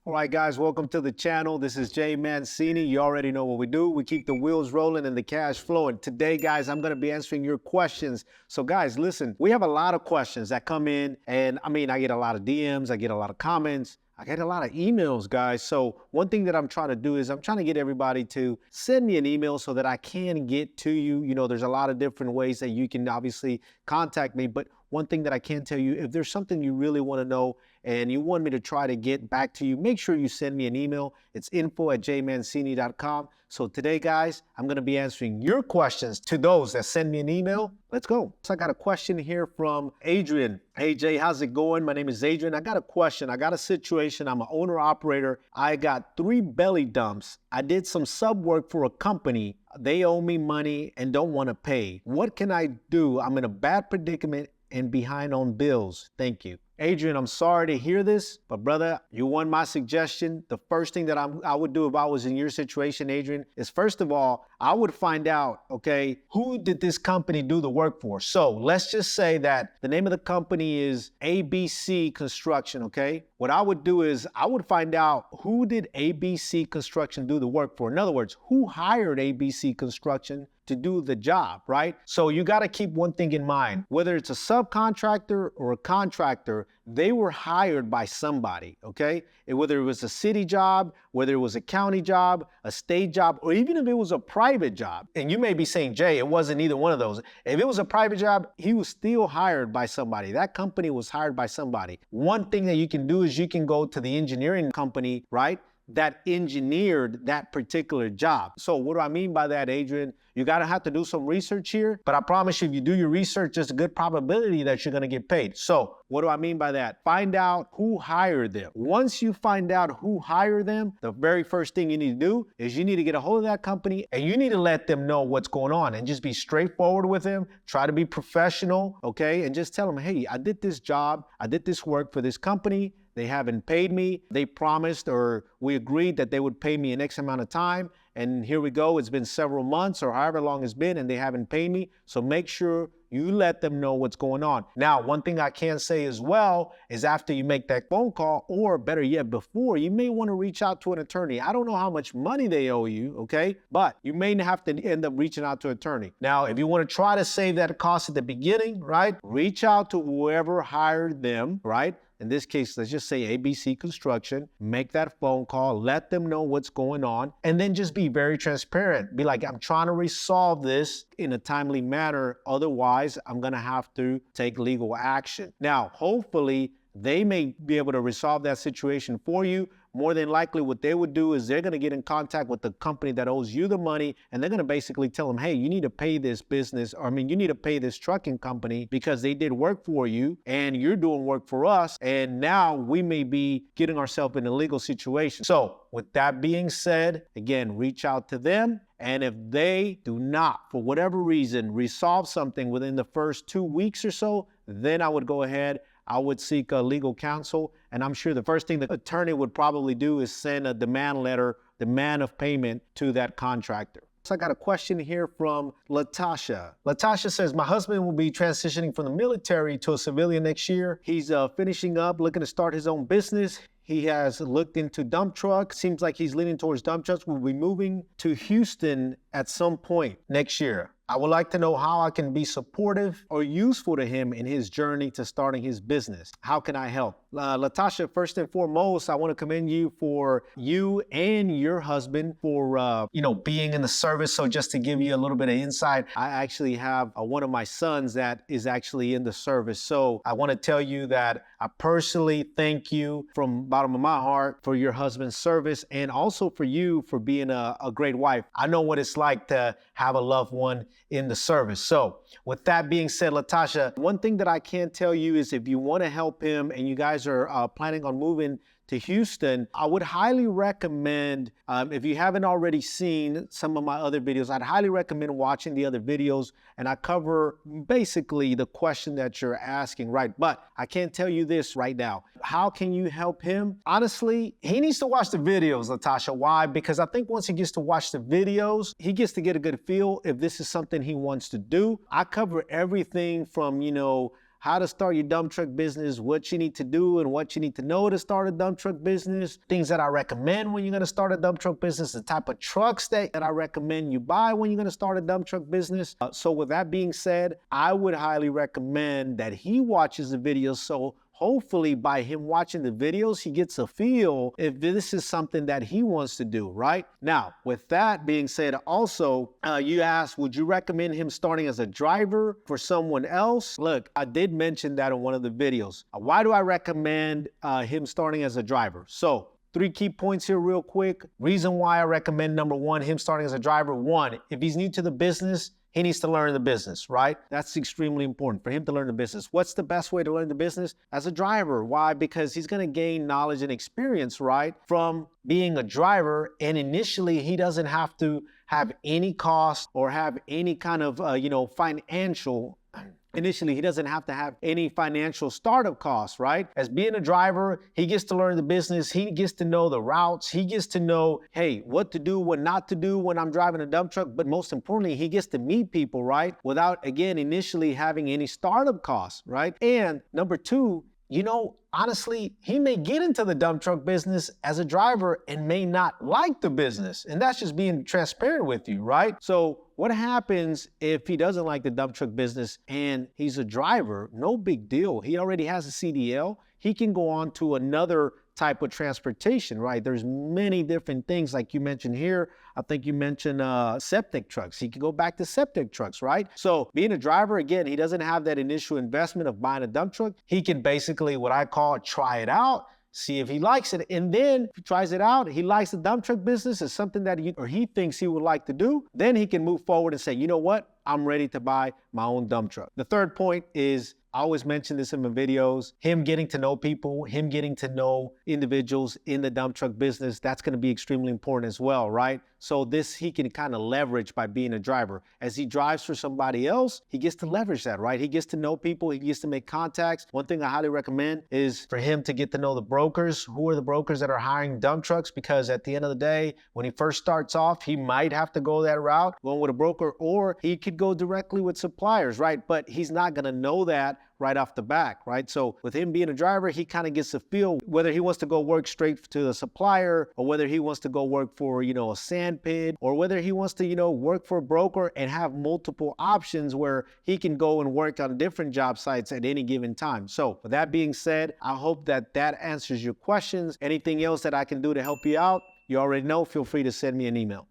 All right, guys, welcome to the channel. This is Jay Mancini. You already know what we do. We keep the wheels rolling and the cash flowing. Today, guys, I'm going to be answering your questions. So, guys, listen, we have a lot of questions that come in, and I get a lot of DMs, I get a lot of comments. I get a lot of emails, guys. So one thing that I'm trying to do is I'm trying to get everybody to send me an email so that I can get to you. You know, there's a lot of different ways that you can obviously contact me, but one thing that I can tell you, if there's something you really want to know and you want me to try to get back to you, make sure you send me an email. It's info@jmancini.com. So today, guys, I'm going to be answering your questions to those that send me an email. Let's go. So I got a question here from Adrian. Hey, Jay, how's it going? My name is Adrian. I got a question. I got a situation. I'm an owner operator. I got 3 belly dumps. I did some sub work for a company. They owe me money and don't want to pay. What can I do? I'm in a bad predicament and behind on bills. Thank you. Adrian, I'm sorry to hear this, but brother, you won my suggestion. The first thing that I would do if I was in your situation, Adrian, is first of all, I would find out, okay, who did this company do the work for? So let's just say that the name of the company is ABC Construction, okay? What I would do is I would find out who did ABC Construction do the work for. In other words, who hired ABC Construction to do the job, right? So you got to keep one thing in mind, whether it's a subcontractor or a contractor, they were hired by somebody, okay? And whether it was a city job, whether it was a county job, a state job, or even if it was a private job. And you may be saying, Jay, it wasn't either one of those. If it was a private job, he was still hired by somebody. That company was hired by somebody. One thing that you can do is you can go to the engineering company, right, that engineered that particular job. So what do I mean by that, Adrian? You gotta have to do some research here, but I promise you, if you do your research, there's a good probability that you're gonna get paid. So what do I mean by that? Find out who hired them. Once you find out who hired them, the very first thing you need to do is you need to get a hold of that company and you need to let them know what's going on and just be straightforward with them. Try to be professional, okay? And just tell them, hey, I did this job, I did this work for this company. They haven't paid me. They promised or we agreed that they would pay me an X amount of time. And here we go. It's been several months or however long it's been and they haven't paid me. So make sure you let them know what's going on. Now, one thing I can say as well is after you make that phone call, or better yet, before, you may want to reach out to an attorney. I don't know how much money they owe you, okay? But you may have to end up reaching out to an attorney. Now, if you want to try to save that cost at the beginning, right? Reach out to whoever hired them, right? In this case, let's just say ABC Construction, make that phone call, let them know what's going on, and then just be very transparent. Be like, I'm trying to resolve this in a timely manner. Otherwise, I'm going to have to take legal action. Now, hopefully, they may be able to resolve that situation for you. More than likely, what they would do is they're going to get in contact with the company that owes you the money, and they're going to basically tell them, hey, you need to pay this business, or you need to pay this trucking company because they did work for you and you're doing work for us. And now we may be getting ourselves in a legal situation. So with that being said, again, reach out to them. And if they do not, for whatever reason, resolve something within the first 2 weeks or so, then I would go ahead. I would seek a legal counsel, and I'm sure the first thing the attorney would probably do is send a demand letter, demand of payment to that contractor. So I got a question here from Latasha. Latasha says, my husband will be transitioning from the military to a civilian next year. He's finishing up, looking to start his own business. He has looked into dump trucks. Seems like he's leaning towards dump trucks. We'll be moving to Houston at some point next year. I would like to know how I can be supportive or useful to him in his journey to starting his business. How can I help? Latasha, first and foremost, I want to commend you for you and your husband for, being in the service. So just to give you a little bit of insight, I actually have one of my sons that is actually in the service. So I want to tell you that I personally thank you from the bottom of my heart for your husband's service and also for you for being a great wife. I know what it's like to have a loved one in the service. So with that being said, Latasha, one thing that I can tell you is if you want to help him and you guys are planning on moving to Houston, I would highly recommend, if you haven't already seen some of my other videos, I'd highly recommend watching the other videos, and I cover basically the question that you're asking, right? But I can't tell you this right now. How can you help him? Honestly, he needs to watch the videos, Latasha. Why? Because I think once he gets to watch the videos, he gets to get a good feel if this is something he wants to do. I cover everything from, how to start your dump truck business, what you need to do and what you need to know to start a dump truck business, things that I recommend when you're gonna start a dump truck business, the type of trucks that I recommend you buy when you're gonna start a dump truck business. So with that being said, I would highly recommend that he watches the videos, so hopefully by him watching the videos, he gets a feel if this is something that he wants to do, right? Now, with that being said, also, you asked, would you recommend him starting as a driver for someone else? Look, I did mention that in one of the videos. Why do I recommend him starting as a driver? So, 3 key points here real quick. Reason why I recommend, number one, him starting as a driver. One, if he's new to the business, he needs to learn the business, right? That's extremely important for him to learn the business. What's the best way to learn the business? As a driver. Why? Because he's gonna gain knowledge and experience, right, from being a driver. And initially, he doesn't have to have any cost or have any kind of, financial. Initially, he doesn't have to have any financial startup costs, right? As being a driver, he gets to learn the business. He gets to know the routes. He gets to know, hey, what to do, what not to do when I'm driving a dump truck. But most importantly, he gets to meet people, right? Without, again, initially having any startup costs, right? And number two, honestly, he may get into the dump truck business as a driver and may not like the business. And that's just being transparent with you, right? So what happens if he doesn't like the dump truck business and he's a driver? No big deal. He already has a CDL. He can go on to another type of transportation, right? There's many different things like you mentioned here. I think you mentioned septic trucks. He can go back to septic trucks, right? So being a driver, again, he doesn't have that initial investment of buying a dump truck. He can basically, what I call, try it out, see if he likes it. And then if he tries it out, he likes the dump truck business, is something that he thinks he would like to do, then he can move forward and say, you know what? I'm ready to buy my own dump truck. The third point is, I always mention this in my videos, him getting to know people, him getting to know individuals in the dump truck business, that's gonna be extremely important as well, right? So this he can kind of leverage by being a driver. As he drives for somebody else, he gets to leverage that, right? He gets to know people, he gets to make contacts. One thing I highly recommend is for him to get to know the brokers. Who are the brokers that are hiring dump trucks? Because at the end of the day, when he first starts off, he might have to go that route, going with a broker, or he could go directly with suppliers, right? But he's not gonna know that right off the back, right? So with him being a driver, he kind of gets a feel whether he wants to go work straight to the supplier or whether he wants to go work for, a sand pit, or whether he wants to, work for a broker and have multiple options where he can go and work on different job sites at any given time. So with that being said, I hope that answers your questions. Anything else that I can do to help you out, you already know, feel free to send me an email.